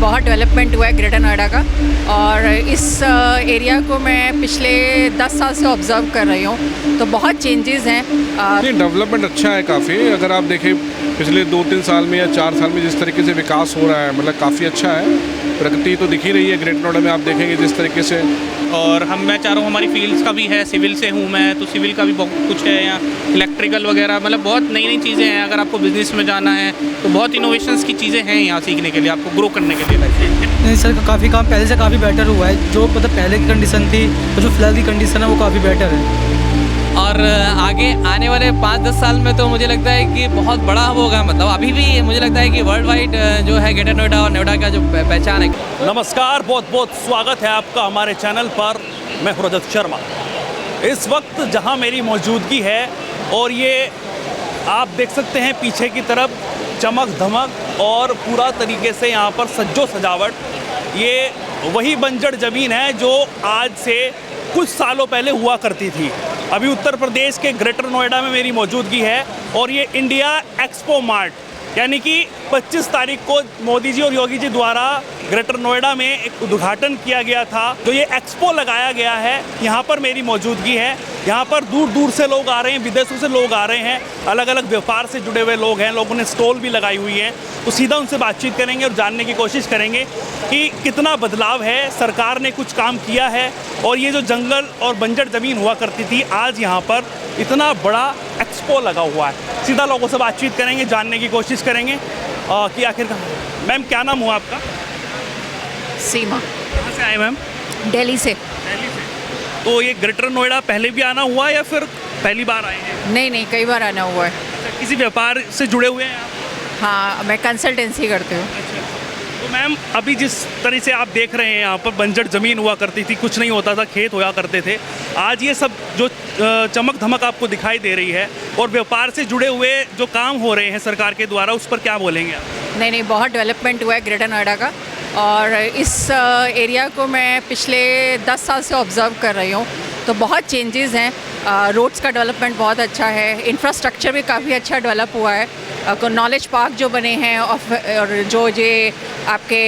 बहुत डेवलपमेंट हुआ है ग्रेटर नोएडा का, और इस एरिया को मैं पिछले 10 साल से ऑब्ज़र्व कर रही हूँ, तो बहुत चेंजेस हैं। नहीं, डेवलपमेंट अच्छा है काफ़ी। अगर आप देखें पिछले 2-3 साल में या 4 साल में जिस तरीके से विकास हो रहा है, मतलब काफ़ी अच्छा है। प्रगति तो दिख ही रही है ग्रेटर नोएडा में, आप देखेंगे जिस तरीके से। और मैं चाह रहा हूँ, हमारी फील्ड्स का भी है, सिविल से हूँ मैं, तो सिविल का भी बहुत कुछ है यहाँ, इलेक्ट्रिकल वगैरह, मतलब बहुत नई नई चीज़ें हैं। अगर आपको बिजनेस में जाना है तो बहुत इनोवेशंस की चीज़ें हैं यहाँ सीखने के लिए, आपको ग्रो करने के लिए। नहीं सर, काफ़ी काम पहले से काफ़ी बेटर हुआ है। जो मतलब पहले की कंडीशन थी और जो फिलहाल की कंडीशन है वो काफ़ी बेटर है। और आगे आने वाले 5-10 साल में तो मुझे लगता है कि बहुत बड़ा होगा। मतलब अभी भी मुझे लगता है कि वर्ल्ड वाइड जो है ग्रेटर नोएडा और नोएडा का जो पहचान है। नमस्कार, बहुत बहुत स्वागत है आपका हमारे चैनल पर। मैं हूं रजत शर्मा। इस वक्त जहां मेरी मौजूदगी है, और ये आप देख सकते हैं पीछे की तरफ चमक धमक और पूरा तरीके से यहाँ पर सज्जो सजावट। ये वही बंजर ज़मीन है जो आज से कुछ सालों पहले हुआ करती थी। अभी उत्तर प्रदेश के ग्रेटर नोएडा में मेरी मौजूदगी है, और ये इंडिया एक्सपो मार्ट, यानी कि 25 तारीख को मोदी जी और योगी जी द्वारा ग्रेटर नोएडा में एक उद्घाटन किया गया था। तो ये एक्सपो लगाया गया है, यहाँ पर मेरी मौजूदगी है। यहाँ पर दूर दूर से लोग आ रहे हैं, विदेशों से लोग आ रहे हैं, अलग अलग व्यापार से जुड़े हुए लोग हैं। लोगों ने स्टॉल भी लगाई हुई है। तो सीधा उनसे बातचीत करेंगे और जानने की कोशिश करेंगे कि कितना बदलाव है, सरकार ने कुछ काम किया है, और ये जो जंगल और बंजर ज़मीन हुआ करती थी, आज यहाँ पर इतना बड़ा एक्सपो लगा हुआ है। सीधा लोगों से बातचीत करेंगे, जानने की कोशिश करेंगे कि आखिर मैम क्या नाम हुआ आपका? सीमा। कहाँ से आए मैम? दिल्ली से। दिल्ली से। तो ये ग्रेटर नोएडा पहले भी आना हुआ या फिर पहली बार आए हैं? नहीं, कई बार आना हुआ है। अच्छा, किसी व्यापार से जुड़े हुए हैं आप? हाँ, मैं कंसल्टेंसी करती हूँ। अच्छा, तो मैम अभी जिस तरह से आप देख रहे हैं, यहाँ पर बंजर ज़मीन हुआ करती थी, कुछ नहीं होता था, खेत होया करते थे। आज ये सब जो चमक धमक आपको दिखाई दे रही है, और व्यापार से जुड़े हुए जो काम हो रहे हैं सरकार के द्वारा, उस पर क्या बोलेंगे आप? नहीं, बहुत डेवलपमेंट हुआ है ग्रेटर नोएडा का, और इस एरिया को मैं पिछले 10 साल से ऑब्ज़र्व कर रही हूँ, तो बहुत चेंजेस हैं। रोड्स का डेवलपमेंट बहुत अच्छा है, इंफ्रास्ट्रक्चर भी काफ़ी अच्छा डेवलप हुआ है। नॉलेज पार्क जो बने हैं, और जो ये आपके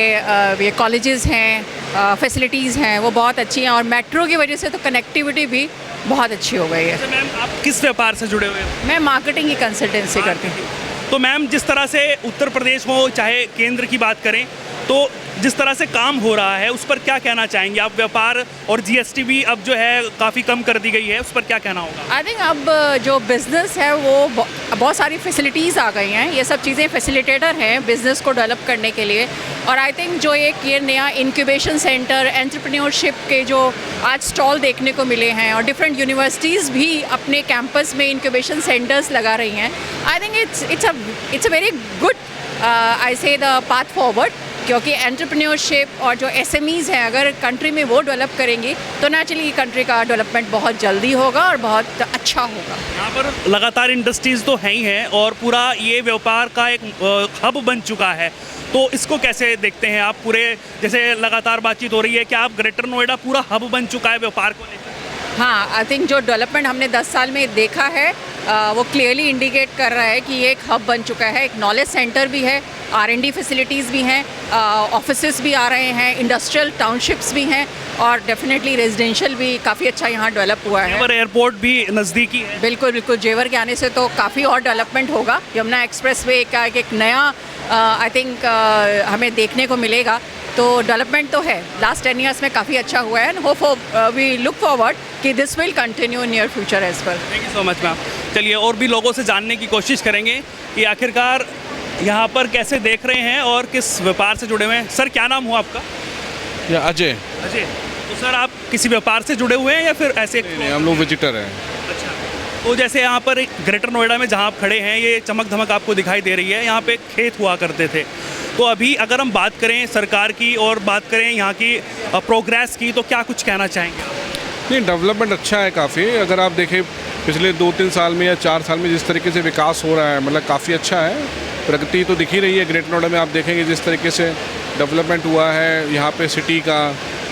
ये कॉलेजेस हैं, फैसिलिटीज़ हैं, वो बहुत अच्छी हैं, और मेट्रो की वजह से तो कनेक्टिविटी भी बहुत अच्छी हो गई है। अच्छा मैम, आप किस व्यापार से जुड़े हुए हैं? मैं मार्केटिंग की कंसल्टेंसी करती हूँ। तो मैम, जिस तरह से उत्तर प्रदेश में, चाहे केंद्र की बात करें, तो जिस तरह से काम हो रहा है, उस पर क्या कहना चाहेंगे आप? व्यापार और जीएसटी भी अब जो है काफ़ी कम कर दी गई है, उस पर क्या कहना होगा? आई थिंक अब जो बिज़नेस है वो बहुत सारी फैसिलिटीज़ आ गई हैं। ये सब चीज़ें फैसिलिटेटर हैं बिज़नेस को डेवलप करने के लिए। और आई थिंक जो एक ये नया इंक्यूबेशन सेंटर, एंटरप्रेन्योरशिप के जो आज स्टॉल देखने को मिले हैं, और डिफरेंट यूनिवर्सिटीज़ भी अपने कैंपस में इंक्यूबेशन सेंटर्स लगा रही हैं। I think it's a very good I से द पाथ फॉरवर्ड, क्योंकि एंटरप्रेन्योरशिप और जो एसएमईज़ हैं, अगर कंट्री में वो डेवलप करेंगी तो नेचुरली कंट्री का डेवलपमेंट बहुत जल्दी होगा और बहुत अच्छा होगा। यहाँ पर लगातार इंडस्ट्रीज़ तो हैं ही हैं, और पूरा ये व्यापार का एक हब बन चुका है। तो इसको कैसे देखते हैं आप? पूरे जैसे लगातार बातचीत हो रही है कि आप ग्रेटर नोएडा पूरा हब बन चुका है व्यापार को लेकर। हाँ, आई थिंक जो डेवलपमेंट हमने 10 साल में देखा है, वो क्लियरली इंडिकेट कर रहा है कि ये एक हब बन चुका है। एक नॉलेज सेंटर भी है, R&D फैसिलिटीज़ भी हैं, ऑफिसेस भी आ रहे हैं, इंडस्ट्रियल टाउनशिप्स भी हैं, और डेफिनेटली रेजिडेंशियल भी काफ़ी अच्छा यहाँ डेवलप हुआ है। जेवर एयरपोर्ट भी नज़दीकी है। बिल्कुल, जेवर के आने से तो काफ़ी और डेवलपमेंट होगा। यमुना एक्सप्रेसवे का एक नया आई थिंक हमें देखने को मिलेगा। तो डेवलपमेंट तो है, लास्ट 10 ईयर्स में काफ़ी अच्छा हुआ है, एंड वी लुक फॉरवर्ड कि this will continue in near future as well. Thank you so much ma'am. चलिए, और भी लोगों से जानने की कोशिश करेंगे कि आखिरकार यहाँ पर कैसे देख रहे हैं और किस व्यापार से जुड़े हुए हैं। सर, क्या नाम हुआ आपका? या अजय। अजय। तो सर, आप किसी व्यापार से जुड़े हुए हैं या फिर ऐसे? नहीं, हम लोग विजिटर हैं। अच्छा, तो जैसे यहाँ पर ग्रेटर नोएडा में जहाँ आप खड़े हैं, ये चमक धमक आपको दिखाई दे रही है, यहाँ पे खेत हुआ करते थे। तो अभी अगर हम बात करें सरकार की और बात करें यहाँ की प्रोग्रेस की, तो क्या कुछ कहना चाहेंगे आप? नहीं, डेवलपमेंट अच्छा है काफ़ी। अगर आप देखें पिछले 2-3 साल में या 4 साल में जिस तरीके से विकास हो रहा है, मतलब काफ़ी अच्छा है। प्रगति तो दिख ही रही है ग्रेटर नोएडा में, आप देखेंगे जिस तरीके से डेवलपमेंट हुआ है यहाँ पे सिटी का,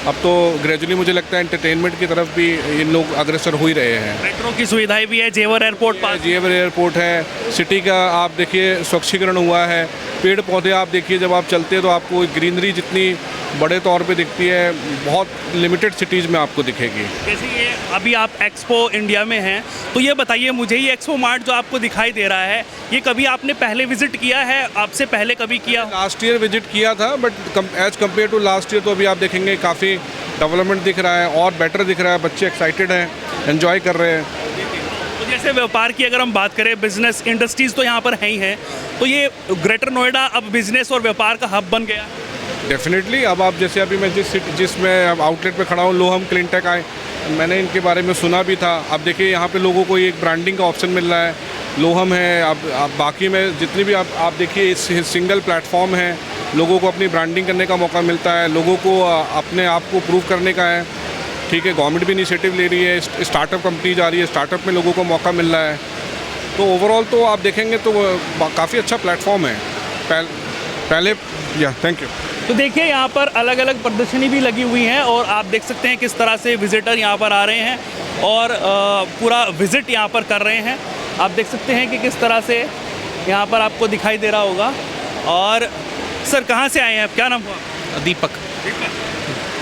अब तो ग्रेजुअली मुझे लगता है एंटरटेनमेंट की तरफ भी इन लोग अग्रसर हो ही रहे हैं। मेट्रो की सुविधाएं भी है, जेवर एयरपोर्ट पास। जेवर एयरपोर्ट है, सिटी का आप देखिए स्वच्छीकरण हुआ है, पेड़ पौधे आप देखिए जब आप चलते हैं तो आपको ग्रीनरी जितनी बड़े तौर पे दिखती है बहुत लिमिटेड सिटीज़ में आपको दिखेगी। जैसे ये अभी आप एक्सपो इंडिया में हैं, तो ये बताइए मुझे, ये एक्सपो मार्ट जो आपको दिखाई दे रहा है, ये कभी आपने पहले विजिट किया है, आपसे पहले कभी किया? लास्ट ईयर विजिट किया था, but as compare to last year तो अभी आप देखेंगे काफ़ी डेवलपमेंट दिख रहा है और बेटर दिख रहा है। बच्चे एक्साइटेड हैं, एंजॉय कर रहे हैं। तो जैसे व्यापार की अगर हम बात करें, बिजनेस इंडस्ट्रीज़ तो यहाँ पर हैं ही हैं, तो ये ग्रेटर नोएडा अब बिजनेस और व्यापार का हब बन गया। डेफिनेटली अब आप जैसे अभी मैं जिसमें आउटलेट पे खड़ा हूँ, लोहम क्लिनटेक आए, मैंने इनके बारे में सुना भी था। अब देखिए यहाँ पे लोगों को एक ब्रांडिंग का ऑप्शन मिल रहा है, लोहम है। अब बाकी में जितनी भी आप देखिए इस सिंगल प्लेटफॉर्म है, लोगों को अपनी ब्रांडिंग करने का मौका मिलता है, लोगों को अपने आप को प्रूव करने का है। ठीक है, गवर्नमेंट भी इनिशिएटिव ले रही है, स्टार्टअप कंपनीज आ रही है, स्टार्टअप में लोगों को मौका मिल रहा है। तो ओवरऑल तो आप देखेंगे तो काफ़ी अच्छा प्लेटफॉर्म है पहले। या थैंक यू। तो देखिए यहाँ पर अलग अलग प्रदर्शनी भी लगी हुई हैं और आप देख सकते हैं किस तरह से विजिटर यहाँ पर आ रहे हैं और पूरा विजिट यहाँ पर कर रहे हैं। आप देख सकते हैं कि किस तरह से यहाँ पर आपको दिखाई दे रहा होगा। और सर कहाँ से आए हैं आप, क्या नाम हुआ? दीपक।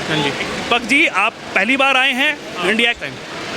हाँ जी। दीपक जी, आप पहली बार आए हैं इंडिया टाइम?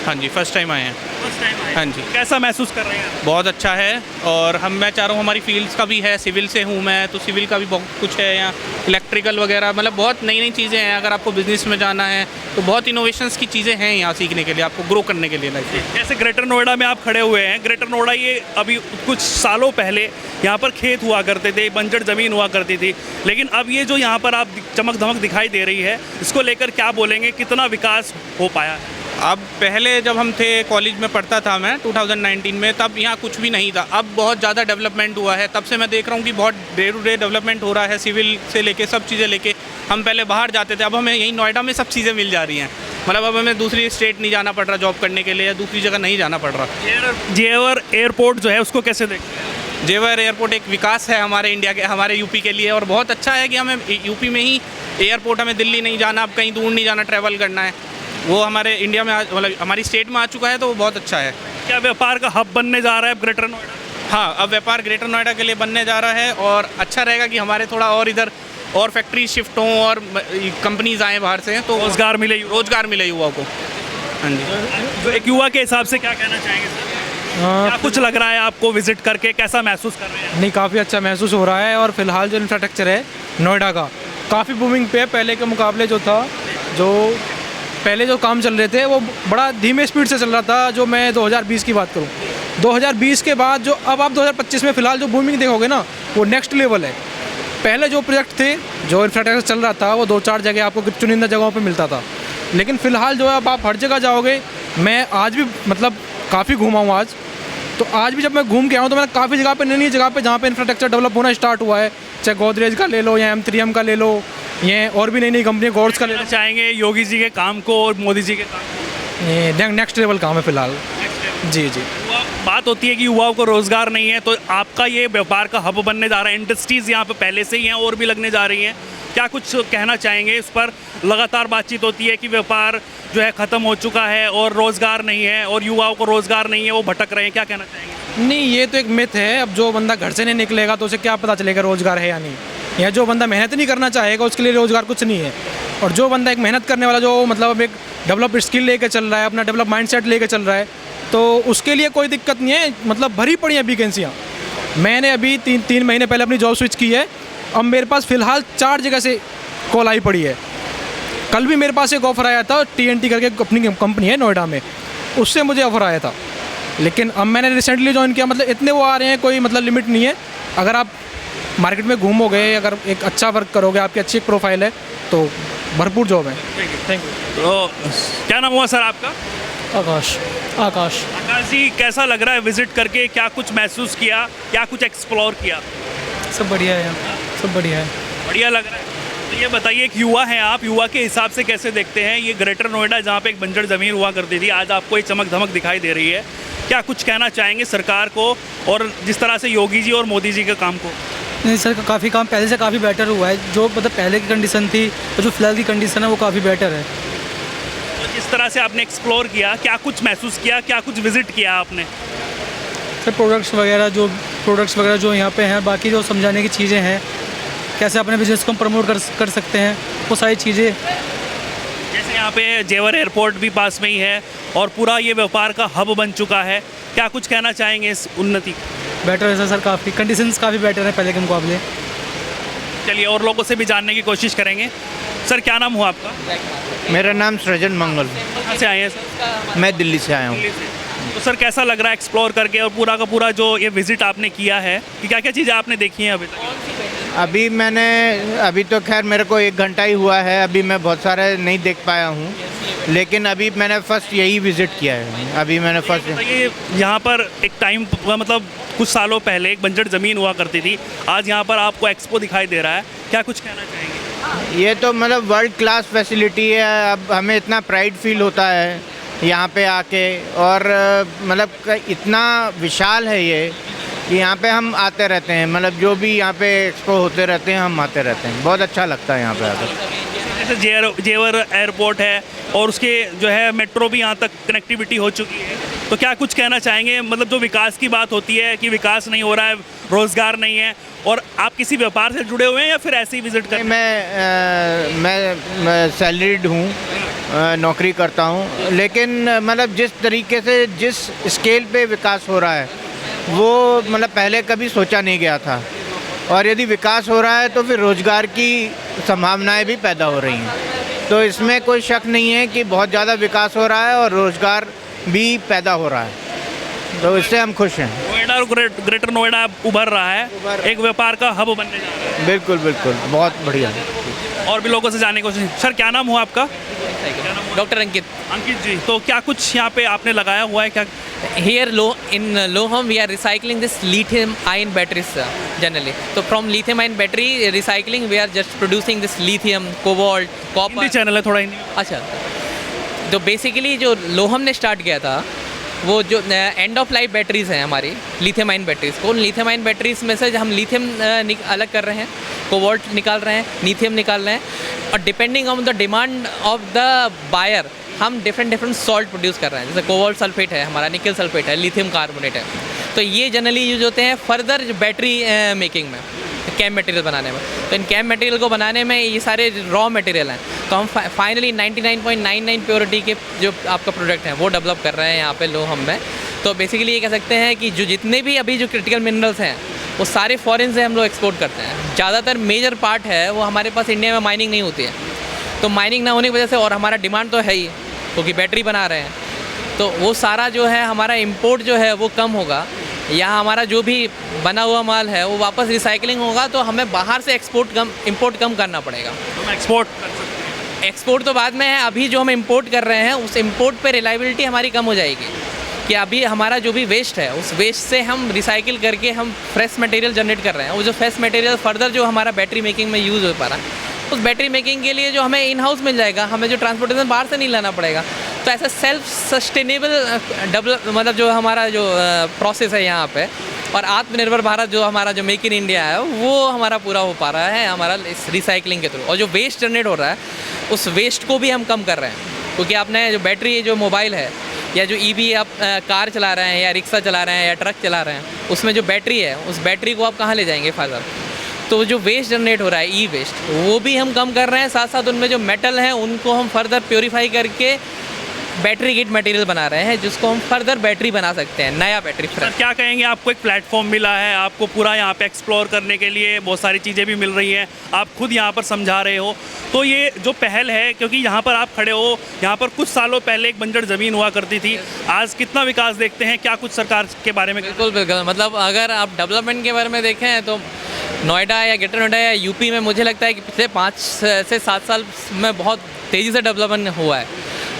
हाँ जी, फर्स्ट टाइम आए हैं। फर्स्ट टाइम आए? हाँ जी। कैसा महसूस कर रहे हैं? बहुत अच्छा है। और मैं चाह रहा हूँ, हमारी फील्ड्स का भी है, सिविल से हूँ मैं, तो सिविल का भी बहुत कुछ है यहाँ, इलेक्ट्रिकल वगैरह, मतलब बहुत नई नई चीज़ें हैं। अगर आपको बिजनेस में जाना है तो बहुत इनोवेशंस की चीज़ें हैं यहाँ सीखने के लिए, आपको ग्रो करने के लिए लाइफ में। जैसे ग्रेटर नोएडा में आप खड़े हुए हैं, ग्रेटर नोएडा ये अभी कुछ सालों पहले यहाँ पर खेत हुआ करते थे, बंजर ज़मीन हुआ करती थी, लेकिन अब ये जो यहाँ पर आप चमक धमक दिखाई दे रही है, इसको लेकर क्या बोलेंगे, कितना विकास हो पाया है? अब पहले जब हम थे, कॉलेज में पढ़ता था मैं 2019 में, तब यहाँ कुछ भी नहीं था। अब बहुत ज़्यादा डेवलपमेंट हुआ है, तब से मैं देख रहा हूँ कि बहुत डे टू डे डेवलपमेंट हो रहा है, सिविल से लेके सब चीज़ें लेके। हम पहले बाहर जाते थे, अब हमें यहीं नोएडा में सब चीज़ें मिल जा रही हैं। मतलब अब हमें दूसरी स्टेट नहीं जाना पड़ रहा जॉब करने के लिए, या दूसरी जगह नहीं जाना पड़ रहा। जेवर एयरपोर्ट जो है उसको कैसे देखते हैं? जेवर एयरपोर्ट एक विकास है हमारे इंडिया के, हमारे यूपी के लिए, और बहुत अच्छा है कि हमें यूपी में ही एयरपोर्ट, हमें दिल्ली नहीं जाना, अब कहीं दूर नहीं जाना, ट्रैवल करना है, वो हमारे इंडिया में मतलब हमारी स्टेट में आ चुका है, तो वो बहुत अच्छा है। क्या व्यापार का हब बनने जा रहा है ग्रेटर नोएडा? हाँ, अब व्यापार ग्रेटर नोएडा के लिए बनने जा रहा है, और अच्छा रहेगा कि हमारे थोड़ा और इधर और फैक्ट्री शिफ्ट हों और कंपनीज आएँ बाहर से, तो रोजगार मिले युवा को। हाँ जी। एक युवा के हिसाब से क्या कहना चाहेंगे सर? क्या कुछ लग रहा है आपको विजिट करके, कैसा महसूस कर रहे हैं? नहीं, काफ़ी अच्छा महसूस हो रहा है। और फिलहाल जो इंफ्रास्ट्रक्चर है नोएडा का काफ़ी बूमिंग पे है। पहले के मुकाबले जो था, जो पहले जो काम चल रहे थे वो बड़ा धीमे स्पीड से चल रहा था। जो मैं 2020 की बात करूं, 2020 के बाद जो अब आप 2025 में फ़िलहाल जो बूमिंग देखोगे ना, वो नेक्स्ट लेवल है। पहले जो प्रोजेक्ट थे, जो इंफ्रास्ट्रक्चर चल रहा था, वो 2-4 जगह आपको चुनिंदा जगहों पे मिलता था, लेकिन फ़िलहाल जो है अब आप हर जगह जाओगे। मैं आज भी मतलब काफ़ी घूमा हूँ आज, तो आज भी जब मैं घूम के आया हूँ तो मैंने काफ़ी जगह पे, नई जगह पे जहाँ पे इंफ्रास्ट्रक्चर डेवलप होना स्टार्ट हुआ है, चाहे गोदरेज का ले लो या M3M का ले लो, ये और भी नई कंपनी गोड्स का ले लो। चाहेंगे योगी जी के काम को और मोदी जी के काम को? ये नेक्स्ट लेवल काम है फ़िलहाल। जी जी। बात होती है कि युवाओं को रोज़गार नहीं है, तो आपका ये व्यापार का हब बनने जा रहा है, इंडस्ट्रीज़ यहाँ पे पहले से ही हैं और भी लगने जा रही हैं, क्या कुछ कहना चाहेंगे इस पर? लगातार बातचीत होती है कि व्यापार जो है ख़त्म हो चुका है और रोज़गार नहीं है और युवाओं को रोज़गार नहीं है, वो भटक रहे हैं, क्या कहना चाहेंगे? नहीं, ये तो एक मिथ है। अब जो बंदा घर से नहीं निकलेगा तो उसे क्या पता चलेगा रोज़गार है या नहीं, या जो बंदा मेहनत नहीं करना चाहेगा उसके लिए रोज़गार कुछ नहीं है। और जो बंदा एक मेहनत करने वाला, जो मतलब अब एक डेवलप स्किल लेके चल रहा है, अपना डेवलप माइंडसेट लेके चल रहा है, तो उसके लिए कोई दिक्कत नहीं है। मतलब भरी पड़ी हैं वैकेंसियाँ। मैंने अभी 3 महीने पहले अपनी जॉब स्विच की है, अब मेरे पास फ़िलहाल 4 जगह से कॉल आई पड़ी है। कल भी मेरे पास एक ऑफ़र आया था, TNT करके अपनी कंपनी है नोएडा में, उससे मुझे ऑफ़र आया था, लेकिन अब मैंने रिसेंटली ज्वाइन किया। मतलब इतने वो आ रहे हैं, कोई मतलब लिमिट नहीं है। अगर आप मार्केट में घूमोगे, अगर एक अच्छा वर्क करोगे, आपकी अच्छी एक प्रोफाइल है, तो भरपूर जॉब है। Thank you. तो क्या नाम हुआ सर आपका? आकाश। आकाश जी, कैसा लग रहा है विजिट करके? क्या कुछ महसूस किया, क्या कुछ एक्सप्लोर किया? सब बढ़िया है, सब बढ़िया है। बढ़िया लग रहा है। तो ये बताइए, एक युवा हैं आप, युवा के हिसाब से कैसे देखते हैं ये ग्रेटर नोएडा, जहाँ पे एक बंजर ज़मीन हुआ करती थी, आज आपको ये चमक धमक दिखाई दे रही है, क्या कुछ कहना चाहेंगे सरकार को और जिस तरह से योगी जी और मोदी जी के काम को? नहीं सर, काफ़ी काम पहले से काफ़ी बेटर हुआ है। जो मतलब पहले की कंडीशन थी और जो फिलहाल की कंडीशन है वो काफ़ी बेटर है। तो जिस तरह से आपने एक्सप्लोर किया, क्या कुछ महसूस किया, क्या कुछ विजिट किया आपने? सर प्रोडक्ट्स वगैरह जो यहाँ पे हैं, बाकी जो समझाने की चीज़ें हैं, कैसे अपने बिजनेस को हम प्रमोट कर सकते हैं, वो सारी चीज़ें। जैसे यहाँ पे जेवर एयरपोर्ट भी पास में ही है और पूरा ये व्यापार का हब बन चुका है, क्या कुछ कहना चाहेंगे इस उन्नति? बेटर है सर, काफ़ी कंडीशंस काफ़ी बेटर है पहले के मुकाबले। चलिए और लोगों से भी जानने की कोशिश करेंगे। सर क्या नाम हुआ आपका? मेरा नाम सृजन मंगल। कहाँ से आए हैं सर? मैं दिल्ली से आया हूँ। दिल्ली से। तो सर कैसा लग रहा है एक्सप्लोर करके और पूरा का पूरा जो ये विजिट आपने किया है कि क्या क्या चीज़ें आपने देखी हैं अभी तक? अभी तो खैर मेरे को 1 घंटा ही हुआ है, अभी मैं बहुत सारे नहीं देख पाया हूँ, लेकिन अभी मैंने फर्स्ट यही विज़िट किया है। अभी मैंने फर्स्ट ये यहाँ पर एक टाइम मतलब कुछ सालों पहले एक बंजर ज़मीन हुआ करती थी, आज यहाँ पर आपको एक्सपो दिखाई दे रहा है, क्या कुछ कहना चाहेंगे? ये तो मतलब वर्ल्ड क्लास फैसिलिटी है। अब हमें इतना प्राइड फील होता है यहाँ पे आके, और मतलब इतना विशाल है ये कि यहाँ पे हम आते रहते हैं, मतलब जो भी यहाँ पे एक्सपो होते रहते हैं हम आते रहते हैं, बहुत अच्छा लगता है यहाँ पे आकर। जैसे जेवर एयरपोर्ट है और उसके जो है मेट्रो भी यहाँ तक कनेक्टिविटी हो चुकी है, तो क्या कुछ कहना चाहेंगे? मतलब जो विकास की बात होती है कि विकास नहीं हो रहा है, रोज़गार नहीं है, और आप किसी व्यापार से जुड़े हुए हैं या फिर ऐसे ही विजिट करें? मैं सैलरीड हूँ, नौकरी करता हूँ, लेकिन मतलब जिस तरीके से जिस स्केल पे विकास हो रहा है वो मतलब पहले कभी सोचा नहीं गया था, और यदि विकास हो रहा है तो फिर रोज़गार की संभावनाएं भी पैदा हो रही हैं। तो इसमें कोई शक नहीं है कि बहुत ज़्यादा विकास हो रहा है और रोज़गार भी पैदा हो रहा है, तो इससे हम खुश हैं। नोएडा और ग्रेटर नोएडा उभर रहा है, एक व्यापार का हब बनने जा रहा है। बिल्कुल बिल्कुल, बहुत बढ़िया। और भी लोगों से जानने की कोशिश। सर क्या नाम हुआ आपका? डॉक्टर अंकित। अंकित जी, तो क्या कुछ यहाँ पे आपने लगाया हुआ है क्या? Here in Loham we are recycling this lithium ion batteries generally. So from lithium ion battery recycling we are just producing this lithium, cobalt, copper. Hindi channel है, थोड़ा हिंदी। अच्छा, तो बेसिकली जो लोहम ने स्टार्ट किया था वो जो एंड ऑफ लाइफ बैटरीज़ हैं हमारी लिथियम आयन बैटरीज़ को, लिथियम आयन बैटरीज़ में से हम लिथियम अलग कर रहे हैं, कोबाल्ट निकाल रहे हैं, लिथियम निकाल रहे हैं, और depending on the demand of the buyer हम डिफरेंट सॉल्ट प्रोड्यूस कर रहे हैं। जैसे कोबाल्ट सल्फेट है हमारा, निकल सल्फेट है, लिथियम कार्बोनेट है, तो ये जनरली यूज होते हैं फर्दर बैटरी मेकिंग में, कैम मटेरियल बनाने में। तो इन कैम मटेरियल को बनाने में ये सारे रॉ मटेरियल हैं, तो हम फाइनली 99.99 प्योरिटी के जो आपका प्रोडक्ट है वो डेवलप कर रहे हैं यहाँ पे लोहम में। तो बेसिकली ये कह सकते हैं कि जो जितने भी अभी जो क्रिटिकल मिनरल्स हैं वो सारे फॉरेन से हम लोग एक्सपोर्ट करते हैं। ज़्यादातर मेजर पार्ट है वो हमारे पास इंडिया में माइनिंग नहीं होती है, तो माइनिंग ना होने की वजह से, और हमारा डिमांड तो है ही क्योंकि बैटरी बना रहे हैं, तो वो सारा जो है हमारा इंपोर्ट जो है वो कम होगा। यहाँ हमारा जो भी बना हुआ माल है वो वापस रिसाइकलिंग होगा, तो हमें बाहर से इंपोर्ट कम करना पड़ेगा। हम एक्सपोर्ट तो बाद में है, अभी जो हम इंपोर्ट कर रहे हैं उस इंपोर्ट पे रिलायबिलिटी हमारी कम हो जाएगी कि अभी हमारा जो भी वेस्ट है उस वेस्ट से हम रिसाइकिल करके हम फ्रेश मटेरियल जनरेट कर रहे हैं। वो जो फ्रेश मटेरियल फर्दर जो हमारा बैटरी मेकिंग में यूज़ हो पा रहा है, उस बैटरी मेकिंग के लिए जो हमें इन हाउस मिल जाएगा, हमें जो ट्रांसपोर्टेशन बाहर से नहीं लाना पड़ेगा। तो ऐसा सेल्फ सस्टेनेबल डेवलप मतलब जो हमारा जो प्रोसेस है यहाँ पे, और आत्मनिर्भर भारत जो हमारा जो मेक इन इंडिया है वो हमारा पूरा हो पा रहा है हमारा इस रिसाइकलिंग के थ्रू। और जो वेस्ट जनरेट हो रहा है उस वेस्ट को भी हम कम कर रहे हैं, क्योंकि आपने जो बैटरी जो मोबाइल है या जो ईवी आप कार चला रहे हैं या रिक्शा चला रहे हैं या ट्रक चला रहे हैं, उसमें जो बैटरी है उस बैटरी को आप कहाँ ले जाएंगे फादर? तो जो वेस्ट जनरेट हो रहा है ई वेस्ट, वो भी हम कम कर रहे हैं, साथ साथ उनमें जो मेटल हैं उनको हम फर्दर प्योरीफाई करके बैटरी किट मटेरियल बना रहे हैं, जिसको हम फर्दर बैटरी बना सकते हैं, नया बैटरी। सर क्या कहेंगे, आपको एक प्लेटफॉर्म मिला है, आपको पूरा यहाँ पे एक्सप्लोर करने के लिए बहुत सारी चीज़ें भी मिल रही हैं, आप खुद यहाँ पर समझा रहे हो, तो ये जो पहल है, क्योंकि यहाँ पर आप खड़े हो, यहाँ पर कुछ सालों पहले एक बंजर ज़मीन हुआ करती थी, आज कितना विकास देखते हैं, क्या कुछ सरकार के बारे में? बिल्कुल, मतलब अगर आप डेवलपमेंट के बारे में देखें तो नोएडा या ग्रेटर नोएडा या यूपी में मुझे लगता है कि पिछले 5 से 7 साल में बहुत तेज़ी से डेवलपमेंट हुआ है,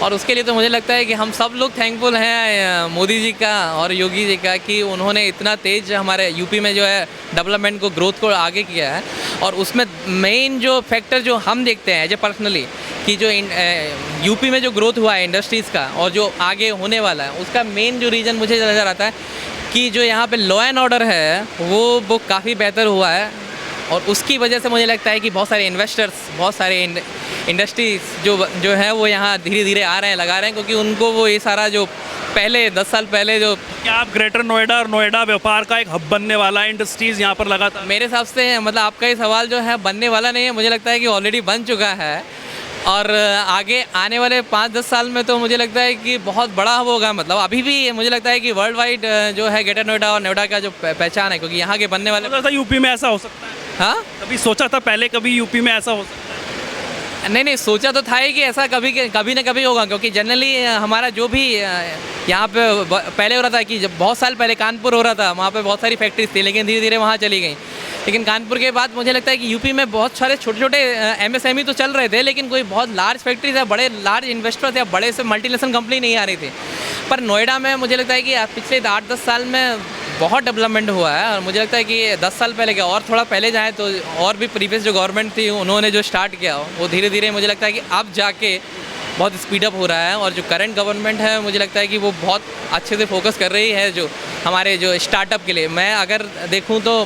और उसके लिए तो मुझे लगता है कि हम सब लोग थैंकफुल हैं मोदी जी का और योगी जी का कि उन्होंने इतना तेज़ हमारे यूपी में जो है डेवलपमेंट को, ग्रोथ को आगे किया है। और उसमें मेन जो फैक्टर जो हम देखते हैं एज ए पर्सनली कि जो यूपी में जो ग्रोथ हुआ है इंडस्ट्रीज़ का और जो आगे होने वाला है, उसका मेन जो रीज़न मुझे नज़र आता है कि जो यहाँ पे लॉ एंड ऑर्डर है वो काफ़ी बेहतर हुआ है और उसकी वजह से मुझे लगता है कि बहुत सारे इन्वेस्टर्स, बहुत सारे इंडस्ट्रीज जो है वो यहाँ धीरे धीरे आ रहे हैं, लगा रहे हैं, क्योंकि उनको वो ये सारा जो पहले 10 साल पहले जो क्या आप ग्रेटर नोएडा और नोएडा व्यापार का एक हब बनने वाला है, इंडस्ट्रीज़ यहाँ पर लगातार? मेरे हिसाब से मतलब आपका ये सवाल जो है बनने वाला नहीं है, मुझे लगता है कि ऑलरेडी बन चुका है और आगे आने वाले 5-10 साल में तो मुझे लगता है कि बहुत बड़ा होगा। मतलब अभी भी मुझे लगता है कि वर्ल्ड वाइड जो है ग्रेटर नोएडा और नोएडा का जो पहचान है, क्योंकि यहाँ के बनने वाले सोचा था यूपी में ऐसा हो सकता है? हाँ, कभी सोचा था पहले कभी यूपी में ऐसा हो सकता है? नहीं, सोचा तो था ही कि ऐसा कभी ना कभी होगा, क्योंकि जनरली हमारा जो भी यहाँ पे पहले हो रहा था कि जब बहुत साल पहले कानपुर हो रहा था, वहाँ पे बहुत सारी फैक्ट्रीज थी, लेकिन धीरे धीरे वहाँ चली गई। लेकिन कानपुर के बाद मुझे लगता है कि यूपी में बहुत सारे छोटे छोटे MSME तो चल रहे थे, लेकिन कोई बहुत लार्ज फैक्ट्रीज या बड़े लार्ज इन्वेस्टर्स या बड़े से मल्टीनेशनल कंपनी नहीं आ रही थी। पर नोएडा में मुझे लगता है कि पिछले 8-10 साल में बहुत डेवलपमेंट हुआ है और मुझे लगता है कि 10 साल पहले क्या और थोड़ा पहले जाएँ तो और भी प्रीवियस जो गवर्नमेंट थी उन्होंने जो स्टार्ट किया वो धीरे धीरे मुझे लगता है कि अब जाके बहुत स्पीडअप हो रहा है। और जो करंट गवर्नमेंट है मुझे लगता है कि वो बहुत अच्छे से फोकस कर रही है जो हमारे जो स्टार्टअप के लिए। मैं अगर देखूँ तो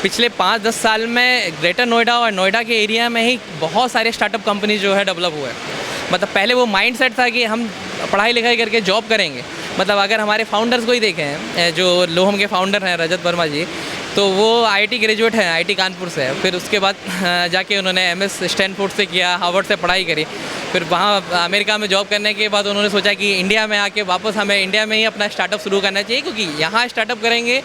पिछले 5-10 साल में ग्रेटर नोएडा और नोएडा के एरिया में ही बहुत सारे स्टार्टअप कंपनी जो है डेवलप हुए हैं। मतलब पहले वो माइंडसेट था कि हम पढ़ाई लिखाई करके जॉब करेंगे। मतलब अगर हमारे फाउंडर्स को ही देखें, जो लोहम के फाउंडर हैं रजत वर्मा जी, तो वो IIT ग्रेजुएट हैं, IIT कानपुर से। फिर उसके बाद जाके उन्होंने MS स्टैनफोर्ड से किया, हार्वर्ड से पढ़ाई करी। फिर वहाँ अमेरिका में जॉब करने के बाद उन्होंने सोचा कि इंडिया में आके वापस हमें इंडिया में ही अपना स्टार्टअप शुरू करना चाहिए, क्योंकि यहाँ स्टार्टअप करेंगे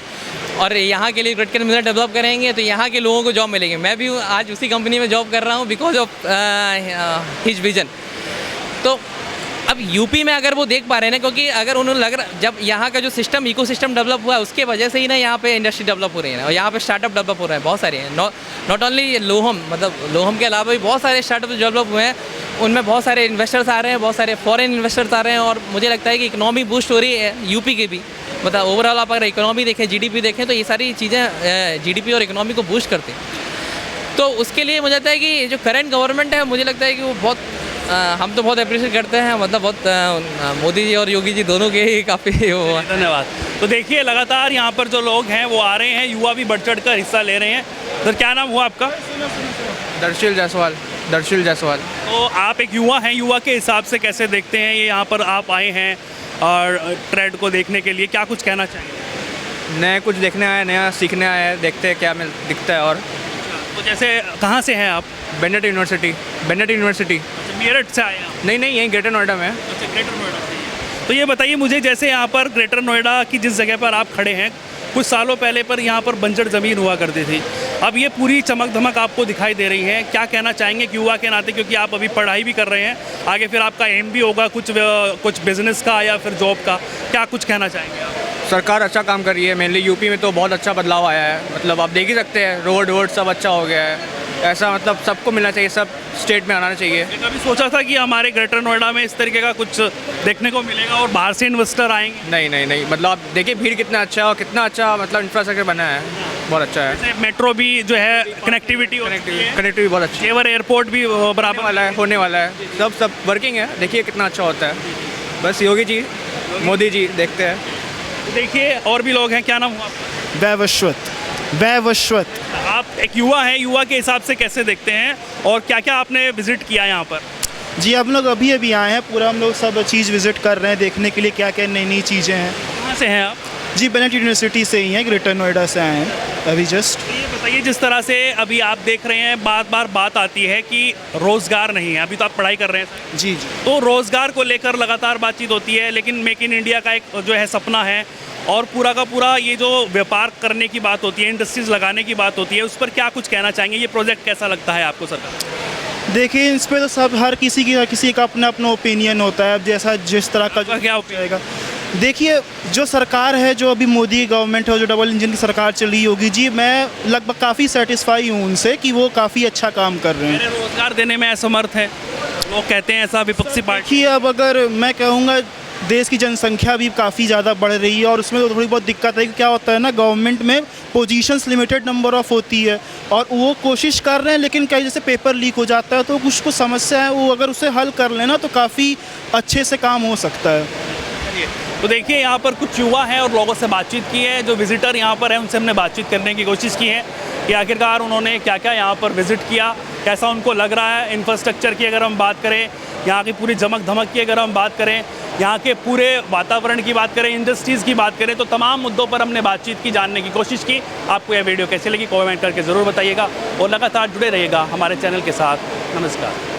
और यहाँ के लिए क्रिटिकल मिनरल डेवलप करेंगे तो यहाँ के लोगों को जॉब मिलेगी। मैं भी आज उसी कंपनी में जॉब कर रहा हूँ बिकॉज ऑफ हिज विजन। तो अब यूपी में अगर वो देख पा रहे हैं ना, क्योंकि अगर उन्होंने लग रहा जब यहाँ का जो सिस्टम इकोसिस्टम डेवलप हुआ है उसके वजह से ही ना यहाँ पे इंडस्ट्री डेवलप हो रही है ना, और यहाँ पे स्टार्टअप डेवलप हो रहे हैं बहुत सारे हैं। नॉट ओनली लोहम, मतलब लोहम के अलावा भी बहुत सारे स्टार्टअप डेवलप हुए हैं, उनमें बहुत सारे इन्वेस्टर्स आ रहे हैं, बहुत सारे फॉरेन इन्वेस्टर्स आ रहे हैं। और मुझे लगता है कि इकोनॉमी बूस्ट हो रही है यूपी की भी। मतलब ओवरऑल आप अगर इकोनॉमी देखें, GDP देखें, तो ये सारी चीज़ें GDP और इकोनॉमी को बूस्ट करती हैं। तो उसके लिए मुझे लगता है कि जो करंट गवर्नमेंट है मुझे लगता है कि वो बहुत हम तो बहुत अप्रिशिएट करते हैं। मतलब बहुत मोदी जी और योगी जी दोनों के ही काफ़ी वो। धन्यवाद। तो देखिए लगातार यहाँ पर जो लोग हैं वो आ रहे हैं, युवा भी बढ़ चढ़ कर हिस्सा ले रहे हैं। सर क्या नाम हुआ आपका? दर्शिल जायसवाल। तो आप एक युवा हैं, युवा के हिसाब से कैसे देखते हैं ये यहाँ पर आप आए हैं और ट्रेड को देखने के लिए, क्या कुछ कहना चाहिए? नया कुछ देखने आए, नया सीखने आए हैं, देखते हैं क्या दिखता है। और तो जैसे कहाँ से हैं आप? Bennett university. मेरठ से आए हैं? नहीं, यहीं ग्रेटर नोएडा में। अच्छा, ग्रेटर नोएडा से। तो ये बताइए मुझे, जैसे यहाँ पर ग्रेटर नोएडा की जिस जगह पर आप खड़े हैं, कुछ सालों पहले पर यहाँ पर बंजर ज़मीन हुआ करती थी, अब ये पूरी चमक धमक आपको दिखाई दे रही है। क्या कहना चाहेंगे कि युवा के नाते, क्योंकि आप अभी पढ़ाई भी कर रहे हैं, आगे फिर आपका एम भी होगा कुछ बिजनेस का या फिर जॉब का, क्या कुछ कहना चाहेंगे आप? सरकार अच्छा काम कर रही है, मेनली यूपी में तो बहुत अच्छा बदलाव आया है। मतलब आप देख ही सकते हैं, रोड सब अच्छा हो गया है। ऐसा मतलब सबको मिलना चाहिए, सब स्टेट में आना चाहिए। कभी सोचा था कि हमारे ग्रेटर नोएडा में इस तरीके का कुछ देखने को मिलेगा और बाहर से इन्वेस्टर आएंगे? नहीं, मतलब आप देखिए भीड़ कितना अच्छा है और कितना अच्छा मतलब इंफ्रास्ट्रक्चर बना है, बहुत अच्छा है। जैसे मेट्रो भी जो है कनेक्टिविटी बहुत अच्छी है। जेवर एयरपोर्ट भी बराबर होने वाला है, सब वर्किंग है। देखिए कितना अच्छा होता है। बस योगी जी, मोदी जी देखते हैं। देखिए और भी लोग हैं। क्या नाम हुआ आपका? वैवस्वत। आप एक युवा हैं, युवा के हिसाब से कैसे देखते हैं और क्या क्या आपने विजिट किया यहाँ पर? जी हम लोग अभी आए हैं, पूरा हम लोग सब चीज़ विजिट कर रहे हैं, देखने के लिए क्या क्या नई चीज़ें हैं। कहाँ से हैं आप? जी बेनेट यूनिवर्सिटी से ही हैं, ग्रेटर नोएडा से आए हैं अभी जस्ट। ये बताइए, जिस तरह से अभी आप देख रहे हैं, बात आती है कि रोज़गार नहीं है। अभी तो आप पढ़ाई कर रहे हैं। जी। तो रोज़गार को लेकर लगातार बातचीत होती है, लेकिन मेक इन इंडिया का एक जो है सपना है, और पूरा का पूरा ये जो व्यापार करने की बात होती है, इंडस्ट्रीज़ लगाने की बात होती है, उस पर क्या कुछ कहना चाहेंगे? ये प्रोजेक्ट कैसा लगता है आपको सरकार? देखिए इस पर तो सब हर किसी का अपना ओपिनियन होता है। अब जैसा जिस तरह का क्या होगा? देखिए जो सरकार है, जो अभी मोदी गवर्नमेंट है, जो डबल इंजन की सरकार चली होगी जी, मैं लगभग काफ़ी सेटिस्फाई हूँ उनसे कि वो काफ़ी अच्छा काम कर रहे हैं। रोज़गार देने में असमर्थ है, लोग कहते हैं ऐसा विपक्षी पार्टी। देखिए अब अगर मैं कहूँगा, देश की जनसंख्या भी काफ़ी ज़्यादा बढ़ रही है और उसमें तो थोड़ी बहुत दिक्कत है कि क्या होता है ना, गवर्नमेंट में पोजीशंस लिमिटेड नंबर ऑफ होती है और वो कोशिश कर रहे हैं, लेकिन कई जैसे पेपर लीक हो जाता है तो कुछ समस्या है, वो अगर उसे हल कर लेना तो काफ़ी अच्छे से काम हो सकता है। तो देखिए यहाँ पर कुछ युवा हैं और लोगों से बातचीत की है, जो विजिटर यहाँ पर हैं उनसे हमने बातचीत करने की कोशिश की है। कि आखिरकार उन्होंने क्या क्या यहाँ पर विज़िट किया, कैसा उनको लग रहा है। इंफ्रास्ट्रक्चर की अगर हम बात करें, यहाँ की पूरी चमक धमक की अगर हम बात करें, यहाँ के पूरे वातावरण की बात करें, इंडस्ट्रीज़ की बात करें, तो तमाम मुद्दों पर हमने बातचीत की, जानने की कोशिश की। आपको यह वीडियो कैसी लगी कमेंट करके ज़रूर बताइएगा और लगातार जुड़े रहिएगा हमारे चैनल के साथ। नमस्कार।